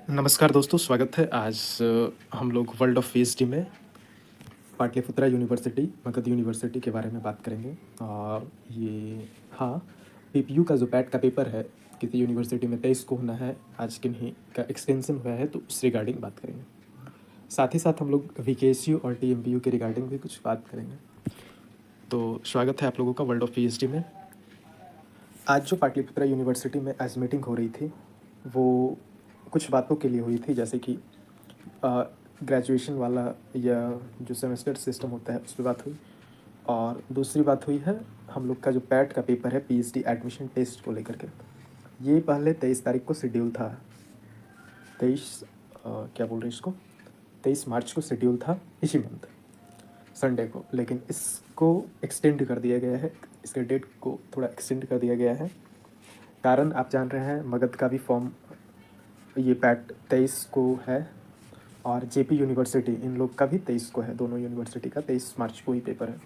नमस्कार दोस्तों, स्वागत है। आज हम लोग वर्ल्ड ऑफ पीएचडी में पाटलिपुत्रा यूनिवर्सिटी, मगध यूनिवर्सिटी के बारे में बात करेंगे। और ये हाँ, पीपीयू का जो पैट का पेपर है किसी यूनिवर्सिटी में 23 को होना है, आज किन्हीं का एक्सटेंशन हुआ है तो उस रिगार्डिंग बात करेंगे। साथ ही साथ हम लोग वीकेएसयू और टीएमपीयू के रिगार्डिंग भी कुछ बात करेंगे। तो स्वागत है आप लोगों का वर्ल्ड ऑफ पीएचडी में। आज जो पाटलिपुत्रा यूनिवर्सिटी में आज मीटिंग हो रही थी वो कुछ बातों के लिए हुई थी, जैसे कि ग्रेजुएशन वाला या जो सेमेस्टर सिस्टम होता है उस पर बात हुई। और दूसरी बात हुई है हम लोग का जो पैट का पेपर है पीएचडी एडमिशन टेस्ट को लेकर के। ये पहले 23 तारीख को शेड्यूल था, 23 क्या बोल रहे हैं इसको, 23 मार्च को शेड्यूल था इसी मंथ संडे को, लेकिन इसको एक्सटेंड कर दिया गया है। इसके डेट को थोड़ा एक्सटेंड कर दिया गया है। कारण आप जान रहे हैं, मगध का भी फॉर्म ये पैट 23 को है और जेपी यूनिवर्सिटी इन लोग का भी 23 को है। दोनों यूनिवर्सिटी का 23 मार्च को ही पेपर है।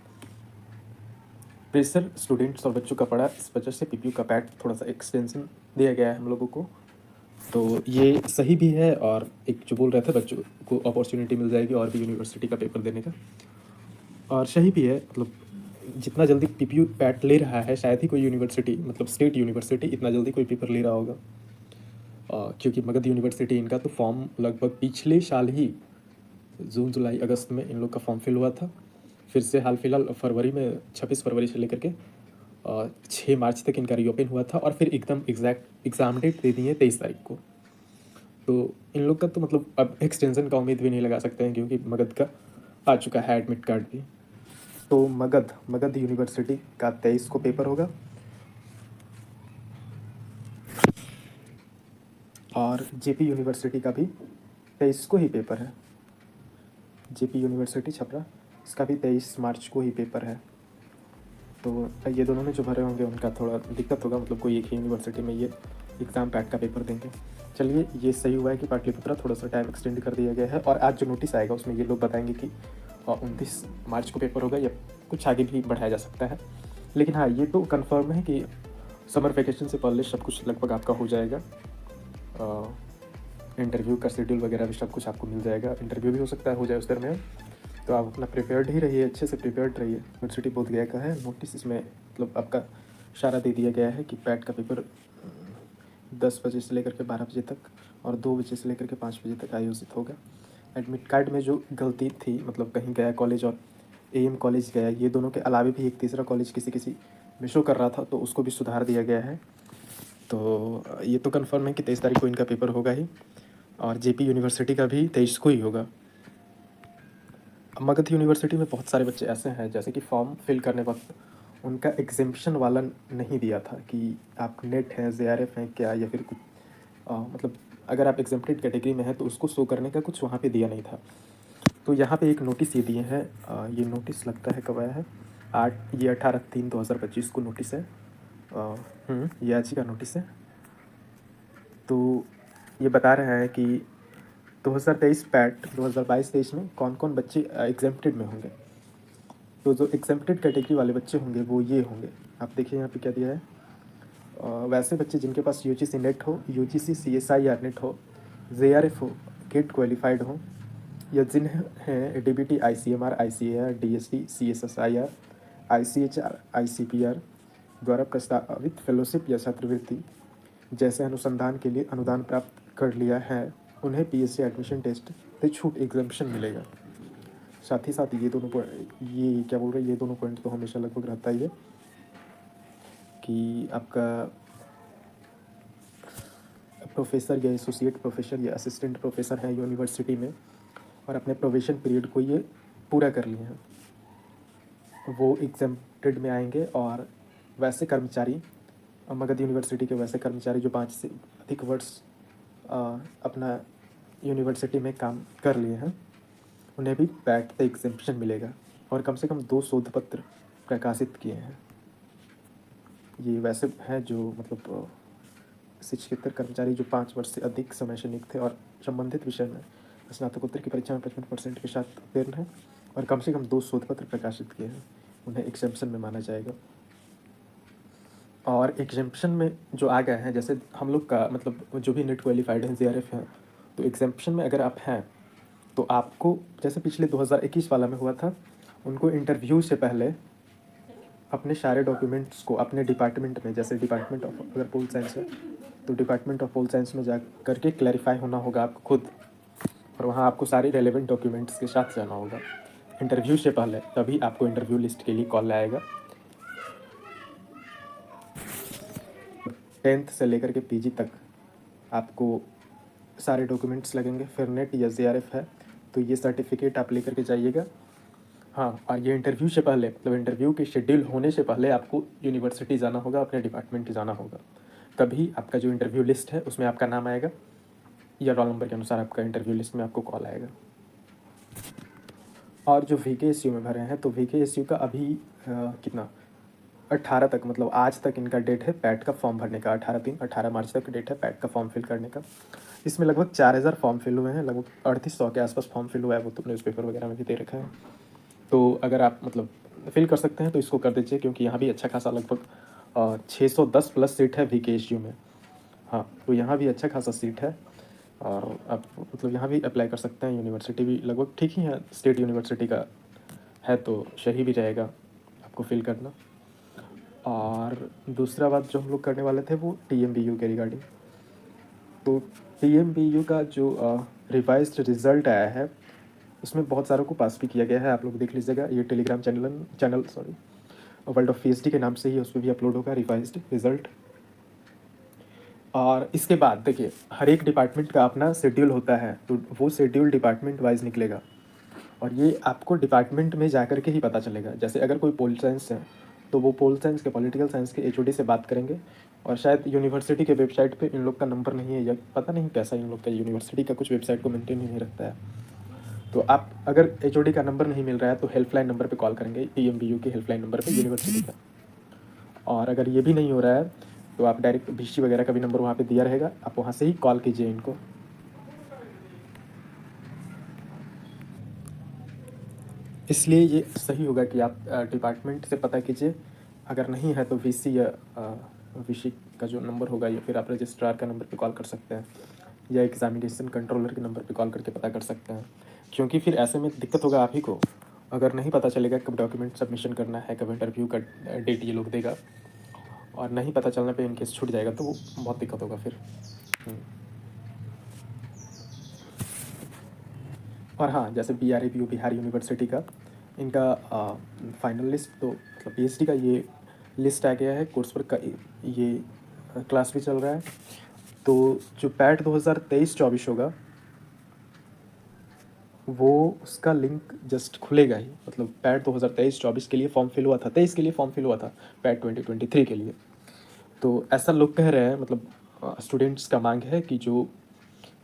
प्रेशर स्टूडेंट्स और बच्चों का पड़ा, इस वजह से पीपीयू का पैट थोड़ा सा एक्सटेंशन दिया गया है हम लोगों को। तो ये सही भी है, और एक जो बोल रहे थे बच्चों को अपॉर्चुनिटी मिल जाएगी और भी यूनिवर्सिटी का पेपर देने का, और सही भी है। मतलब जितना जल्दी पीपीयू पैट ले रहा है, शायद ही कोई यूनिवर्सिटी, मतलब स्टेट यूनिवर्सिटी, इतना जल्दी कोई पेपर ले रहा होगा। क्योंकि मगध यूनिवर्सिटी इनका तो फॉर्म लगभग पिछले साल ही जून जुलाई अगस्त में इन लोग का फॉर्म फिल हुआ था। फिर से हाल फिलहाल फरवरी में 26 फरवरी से लेकर के 6 मार्च तक इनका रीओपन हुआ था, और फिर एकदम एग्जैक्ट एग्ज़ाम डेट दे दी है 23 तारीख को। तो इन लोग का तो मतलब अब एक्सटेंशन का उम्मीद भी नहीं लगा सकते हैं, क्योंकि मगध का आ चुका है एडमिट कार्ड भी। तो मगध यूनिवर्सिटी का 23 को पेपर होगा, और जेपी यूनिवर्सिटी का भी 23 को ही पेपर है। जेपी यूनिवर्सिटी छपरा, इसका भी 23 मार्च को ही पेपर है। तो ये दोनों में जो भरे होंगे उनका थोड़ा दिक्कत होगा, मतलब कोई एक ही यूनिवर्सिटी में ये एग्ज़ाम पैट का पेपर देंगे। चलिए, ये सही हुआ है कि पाटलिपुत्रा थोड़ा सा टाइम एक्सटेंड कर दिया गया है, और आज जो नोटिस आएगा उसमें ये लोग बताएंगे कि 29 मार्च को पेपर होगा, या कुछ आगे भी बढ़ाया जा सकता है। लेकिन हाँ, ये तो कन्फर्म है कि समर वेकेशन से पहले सब कुछ लगभग आपका हो जाएगा। इंटरव्यू का शेड्यूल वगैरह भी सब कुछ आपको मिल जाएगा। इंटरव्यू भी हो सकता है हो जाए उस दरमियान, तो आप अपना प्रिपेयर्ड ही रहिए, अच्छे से प्रिपेयर्ड रहिए। यूनिवर्सिटी बोधगया का है नोटिस, इसमें मतलब आपका इशारा दे दिया गया है कि पैट का पेपर 10 बजे से लेकर के 12 बजे तक और 2 बजे से लेकर के 5 बजे तक आयोजित होगा। एडमिट कार्ड में जो गलती थी, मतलब कहीं गया कॉलेज और एएम कॉलेज गया, ये दोनों के अलावा भी एक तीसरा कॉलेज किसी किसी में शो कर रहा था, तो उसको भी सुधार दिया गया है। तो ये तो कन्फर्म है कि 23 तारीख को इनका पेपर होगा ही, और जेपी यूनिवर्सिटी का भी 23 को ही होगा। मगध यूनिवर्सिटी में बहुत सारे बच्चे ऐसे हैं जैसे कि फॉर्म फिल करने वक्त उनका एग्जेम्पशन वाला नहीं दिया था कि आप नेट हैं, जेआरएफ हैं क्या, या फिर कुछ मतलब अगर आप एग्जेम्प्टेड कैटेगरी में हैं तो उसको शो करने का कुछ वहाँ पे दिया नहीं था। तो यहाँ पे एक नोटिस ये दिए हैं। ये नोटिस लगता है कब आया है, 18/3/2025 को नोटिस है। ये आज ही का नोटिस है। तो ये बता रहा है कि 2023 पैट 2022-23 में कौन कौन बच्चे एग्जेम्प्टेड में होंगे। तो जो एग्जेम्प्टेड कैटेगरी वाले बच्चे होंगे वो ये होंगे, आप देखिए यहाँ पे क्या दिया है। वैसे बच्चे जिनके पास यूजीसी नेट हो, यूजीसी सीएसआईआर नेट हो, जेआरएफ हो, गेट क्वालिफाइड हो, या जिन्हें DBT, ICMR, ICAR, DST, CSSIR, ICHR, ICPR द्वारा प्रस्तावित फेलोशिप या छात्रवृत्ति जैसे अनुसंधान के लिए अनुदान प्राप्त कर लिया है, उन्हें पीएचडी एडमिशन टेस्ट से छूट एग्जाम्पशन मिलेगा। साथ ही साथ ये दोनों ये क्या बोल रहे हैं, ये दोनों पॉइंट तो हमेशा लगभग रहता ही है कि आपका प्रोफेसर या एसोसिएट प्रोफेसर या असिस्टेंट प्रोफेसर है यूनिवर्सिटी में और अपने प्रोबेशन पीरियड को ये पूरा कर लिए हैं, वो एग्जाम्प्टेड में आएंगे। और वैसे कर्मचारी, मगध यूनिवर्सिटी के वैसे कर्मचारी जो 5 से अधिक वर्ष अपना यूनिवर्सिटी में काम कर लिए हैं, उन्हें भी पैट से एग्जेम्पशन मिलेगा, और कम से कम 2 शोध पत्र प्रकाशित किए हैं। ये वैसे हैं जो मतलब शिक्षकेतर कर्मचारी जो 5 वर्ष से अधिक समय से नियुक्त थे और संबंधित विषय में स्नातकोत्तर की परीक्षा में 55% के साथ उत्तीर्ण हैं, और कम से कम 2 शोध पत्र प्रकाशित किए हैं, उन्हें एग्जेम्पशन में माना जाएगा। और एग्जेम्पशन में जो आ गए हैं, जैसे हम लोग का मतलब जो भी नेट क्वालिफाइड हैं, जेआरएफ हैं, तो एग्जाम्पशन में अगर आप हैं तो आपको जैसे पिछले 2021 वाला में हुआ था, उनको इंटरव्यू से पहले अपने सारे डॉक्यूमेंट्स को अपने डिपार्टमेंट में, जैसे डिपार्टमेंट ऑफ अगर पोल साइंस है तो डिपार्टमेंट ऑफ पोल साइंस में जा करके क्लैरिफाई होना होगा आपको खुद, और वहाँ आपको सारे रेलेवेंट डॉक्यूमेंट्स के साथ जाना होगा इंटरव्यू से पहले, तभी आपको इंटरव्यू लिस्ट के लिए कॉल आएगा। 10th से लेकर के PG तक आपको सारे डॉक्यूमेंट्स लगेंगे। फिर नेट या JRF है तो ये सर्टिफिकेट आप लेकर के जाइएगा। हाँ, और ये इंटरव्यू से पहले, मतलब इंटरव्यू के शेड्यूल होने से पहले आपको यूनिवर्सिटी जाना होगा, अपने डिपार्टमेंट जाना होगा, तभी आपका जो इंटरव्यू लिस्ट है उसमें आपका नाम आएगा या रोल नंबर के अनुसार आपका इंटरव्यू लिस्ट में आपको कॉल आएगा। और जो VKSU में भरे हैं तो VKSU का अभी कितना 18 तक, मतलब आज तक इनका डेट है पैट का फॉर्म भरने का। 18 मार्च तक डेट है पैट का फॉर्म फिल करने का। इसमें लगभग 4000 फॉर्म फिल हुए हैं, लगभग 3800 के आसपास फॉर्म फिल हुआ है, वो तो न्यूज़पेपर वगैरह में भी दे रखा है। तो अगर आप मतलब फिल कर सकते हैं तो इसको कर दीजिए, क्योंकि यहाँ भी अच्छा खासा लगभग 610 प्लस सीट है VKSU में। हाँ, तो यहाँ भी अच्छा खासा सीट है और आप मतलब यहाँ भी अप्लाई कर सकते हैं। यूनिवर्सिटी भी लगभग ठीक ही है, स्टेट यूनिवर्सिटी का है तो सही भी रहेगा आपको फिल करना। और दूसरा बात जो हम लोग करने वाले थे वो TMBU के रिगार्डिंग। तो TMBU का जो रिवाइज्ड रिज़ल्ट आया है उसमें बहुत सारों को पास भी किया गया है, आप लोग देख लीजिएगा। ये Telegram channel world of PhD के नाम से ही उस पर भी अपलोड होगा रिवाइज्ड रिज़ल्ट। और इसके बाद देखिए, हर एक डिपार्टमेंट का अपना शेड्यूल होता है, तो वो शेड्यूल डिपार्टमेंट वाइज निकलेगा और ये आपको डिपार्टमेंट में जा कर के ही पता चलेगा। जैसे अगर कोई पोल साइंस है तो वो पोल साइंस के, पॉलिटिकल साइंस के HOD से बात करेंगे, और शायद यूनिवर्सिटी के वेबसाइट पे इन लोग का नंबर नहीं है या पता नहीं कैसा इन लोग का यूनिवर्सिटी का कुछ वेबसाइट को मेंटेन नहीं रखता है। तो आप अगर HOD का नंबर नहीं मिल रहा है तो हेल्पलाइन नंबर पे कॉल करेंगे, TMBU के हेल्पलाइन नंबर पे यूनिवर्सिटी का। और अगर ये भी नहीं हो रहा है तो आप डायरेक्ट VC वगैरह का भी नंबर वहाँ पे दिया रहेगा, आप वहाँ से ही कॉल कीजिए इनको। इसलिए ये सही होगा कि आप डिपार्टमेंट से पता कीजिए, अगर नहीं है तो VC या VC का जो नंबर होगा या फिर आप रजिस्ट्रार का नंबर पे कॉल कर सकते हैं या एग्जामिनेशन कंट्रोलर के नंबर पे कॉल करके पता कर सकते हैं। क्योंकि फिर ऐसे में दिक्कत होगा आप ही को, अगर नहीं पता चलेगा कब डॉक्यूमेंट सबमिशन करना है, कब इंटरव्यू का डेट ये लोग देगा, और नहीं पता चलने पे इनकेस छूट जाएगा तो वो बहुत दिक्कत होगा फिर। और हाँ, जैसे BRAPU बिहार यूनिवर्सिटी का इनका फाइनल लिस्ट, तो मतलब PhD का ये लिस्ट आ गया है, कोर्स वर्क का ये क्लास भी चल रहा है। तो जो पैट 2023-24 होगा वो उसका लिंक जस्ट खुलेगा ही, मतलब पैट 2023-24 के लिए फॉर्म फिल हुआ था, 23 के लिए फॉर्म फिल हुआ था, पैट 2023 के लिए। तो ऐसा लोग कह रहे हैं, मतलब स्टूडेंट्स का मांग है कि जो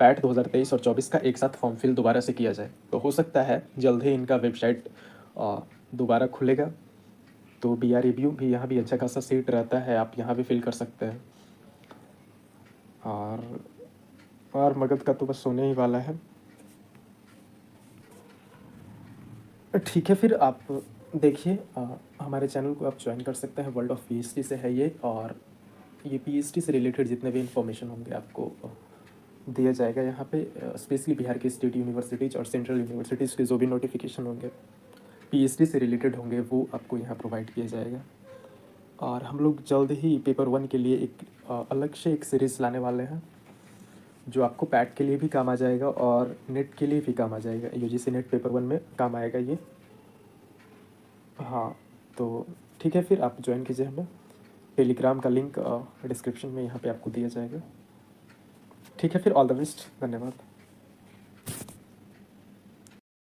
पैट 2023 और 24 का एक साथ फॉर्म फिल दोबारा से किया जाए। तो हो सकता है जल्द ही इनका वेबसाइट दोबारा खुलेगा, तो BRAPU भी यहाँ भी अच्छा खासा सीट रहता है, आप यहाँ भी फिल कर सकते हैं। और मगध का तो बस होने ही वाला है। ठीक है, फिर आप देखिए हमारे चैनल को आप ज्वाइन कर सकते हैं, वर्ल्ड ऑफ PhD से है ये, और ये PhD से रिलेटेड जितने भी इंफॉर्मेशन होंगे आपको दिया जाएगा यहाँ पे। स्पेशली बिहार की स्टेट यूनिवर्सिटीज़ और सेंट्रल यूनिवर्सिटीज़ के जो भी नोटिफिकेशन होंगे PhD से रिलेटेड होंगे वो आपको यहाँ प्रोवाइड किया जाएगा। और हम लोग जल्द ही पेपर 1 के लिए एक अलग से एक सीरीज़ लाने वाले हैं जो आपको पैट के लिए भी काम आ जाएगा और नेट के लिए भी काम आ जाएगा। UGC नेट पेपर 1 में काम आएगा ये। हाँ, तो ठीक है, फिर आप ज्वाइन कीजिए हमें। टेलीग्राम का लिंक डिस्क्रिप्शन में यहाँ पे आपको दिया जाएगा। ठीक है, फिर ऑल द बेस्ट, धन्यवाद।